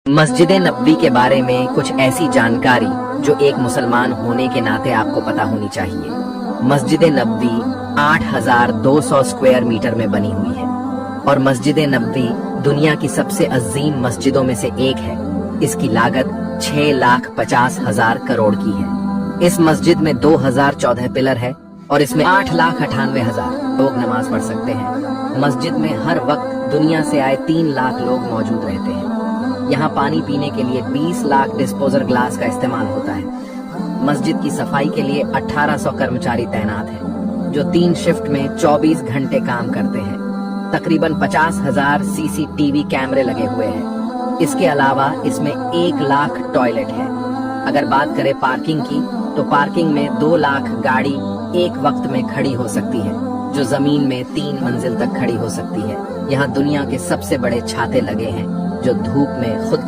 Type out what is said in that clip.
مسجد نبوی کے بارے میں کچھ ایسی جانکاری جو ایک مسلمان ہونے کے ناطے آپ کو پتہ ہونی چاہیے۔ مسجد نبوی 8200 اسکوائر میٹر میں بنی ہوئی ہے اور مسجد نبوی دنیا کی سب سے عظیم مسجدوں میں سے ایک ہے۔ اس کی لاگت 6,50,000 کروڑ کی ہے۔ اس مسجد میں 2014 پلر ہے اور اس میں 8,98,000 لوگ نماز پڑھ سکتے ہیں۔ مسجد میں ہر وقت دنیا سے آئے 3 لاکھ لوگ موجود رہتے ہیں۔ یہاں پانی پینے کے لیے 20 لاکھ ڈسپوزر گلاس کا استعمال ہوتا ہے۔ مسجد کی صفائی کے لیے 1800 کرمچاری تعینات ہیں جو 3 شفٹ میں 24 گھنٹے کام کرتے ہیں۔ تقریباً 50,000 CCTV کیمرے لگے ہوئے ہیں۔ اس کے علاوہ اس میں 1 لاکھ ٹوائلٹ ہے۔ اگر بات کریں پارکنگ کی تو پارکنگ میں 2 لاکھ گاڑی ایک وقت میں کھڑی ہو سکتی ہے جو زمین میں 3 منزل تک کھڑی ہو سکتی ہے۔ یہاں دنیا کے سب سے بڑے چھاتے لگے ہیں جو دھوپ میں خود